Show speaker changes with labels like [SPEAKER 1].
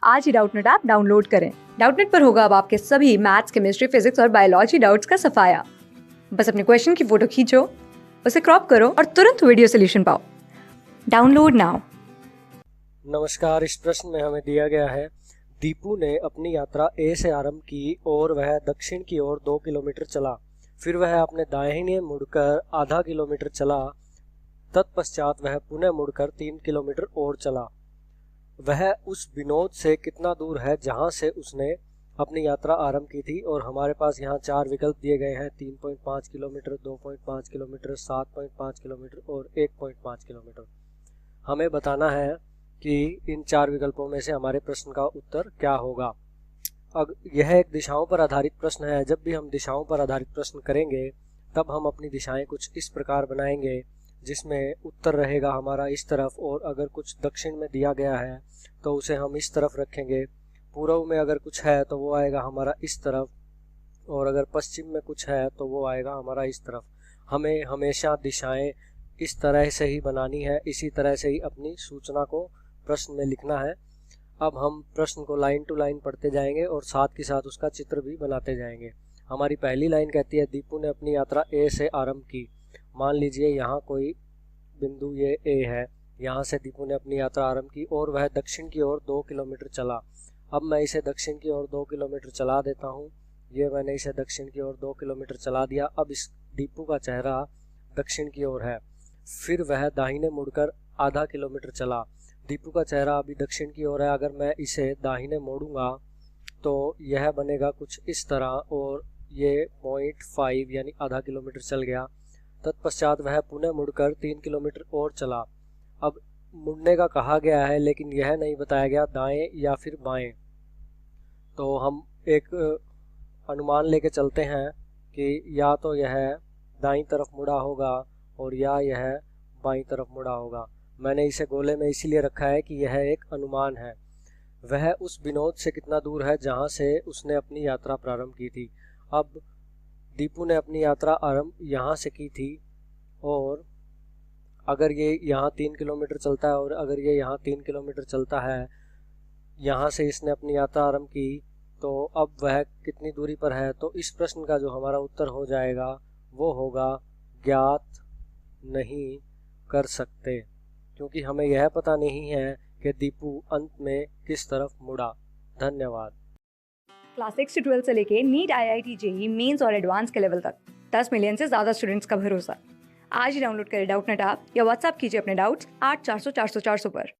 [SPEAKER 1] आज ही Doubtnut app download करें। Doubtnut पर होगा अब आपके सभी मैथ्स, केमिस्ट्री, फिजिक्स और बायोलॉजी डाउट्स का सफाया। बस अपने क्वेश्चन की फोटो खींचो, उसे क्रॉप करो और तुरंत वीडियो सोल्यूशन पाओ। Download now.
[SPEAKER 2] नमस्कार। इस प्रश्न में हमें दिया गया है, दीपू ने अपनी यात्रा ए से आरंभ की और वह दक्षिण की ओर 2 किलोमीटर चला। फिर वह अपने दाहिने मुड़कर आधा किलोमीटर चला। तत्पश्चात वह पुनः मुड़कर 3 किलोमीटर और चला। वह उस विनोद से कितना दूर है जहां से उसने अपनी यात्रा आरंभ की थी। और हमारे पास यहाँ 4 विकल्प दिए गए हैं, 3.5 किलोमीटर, 2.5 किलोमीटर, 7.5 किलोमीटर और 1.5 किलोमीटर। हमें बताना है कि इन 4 विकल्पों में से हमारे प्रश्न का उत्तर क्या होगा। अब यह एक दिशाओं पर आधारित प्रश्न है। जब भी हम दिशाओं पर आधारित प्रश्न करेंगे तब हम अपनी दिशाएं कुछ इस प्रकार बनाएंगे, जिसमें उत्तर रहेगा हमारा इस तरफ, और अगर कुछ दक्षिण में दिया गया है तो उसे हम इस तरफ रखेंगे। पूर्व में अगर कुछ है तो वो आएगा हमारा इस तरफ, और अगर पश्चिम में कुछ है तो वो आएगा हमारा इस तरफ। हमें हमेशा दिशाएं इस तरह से ही बनानी है, इसी तरह से ही अपनी सूचना को प्रश्न में लिखना है। अब हम प्रश्न को लाइन टू लाइन पढ़ते जाएंगे और साथ ही साथ उसका चित्र भी बनाते जाएंगे। हमारी पहली लाइन कहती है, दीपू ने अपनी यात्रा ए से आरंभ की। मान लीजिए यहाँ कोई बिंदु ये ए है, यहाँ से दीपू ने अपनी यात्रा आरंभ की और वह दक्षिण की ओर 2 किलोमीटर चला। अब मैं इसे दक्षिण की ओर 2 किलोमीटर चला देता हूँ। ये मैंने इसे दक्षिण की ओर 2 किलोमीटर चला दिया। अब इस दीपू का चेहरा दक्षिण की ओर है। फिर वह दाहिने मुड़कर आधा किलोमीटर चला। दीपू का चेहरा अभी दक्षिण की ओर है। अगर मैं इसे दाहिने मोड़ूंगा तो यह बनेगा कुछ इस तरह, और ये 0.5 यानी आधा किलोमीटर चल गया। तत्पश्चात वह पुनः मुड़कर 3 किलोमीटर और चला। अब मुड़ने का कहा गया है लेकिन यह नहीं बताया गया दाएं या फिर बाएं, तो हम एक अनुमान लेके चलते हैं कि या तो यह दाईं तरफ मुड़ा होगा और या यह बाईं तरफ मुड़ा होगा। मैंने इसे गोले में इसीलिए रखा है कि यह एक अनुमान है। वह उस विनोद से कितना दूर है जहां से उसने अपनी यात्रा प्रारंभ की थी। अब दीपू ने अपनी यात्रा आरंभ यहाँ से की थी, और अगर ये यहाँ 3 किलोमीटर चलता है और अगर ये यहाँ 3 किलोमीटर चलता है, यहाँ से इसने अपनी यात्रा आरंभ की, तो अब वह कितनी दूरी पर है। तो इस प्रश्न का जो हमारा उत्तर हो जाएगा वो होगा ज्ञात नहीं कर सकते, क्योंकि हमें यह पता नहीं है कि दीपू अंत में किस तरफ मुड़ा। धन्यवाद।
[SPEAKER 1] क्लास 6 से 12 से लेके नीट, IIT, JEE मेंस और एडवांस के लेवल तक 10 मिलियन से ज्यादा स्टूडेंट्स का भरोसा। आज ही डाउनलोड करें डाउटनेट ऐप या व्हाट्सएप कीजिए अपने डाउट्स 8400 400 400 पर।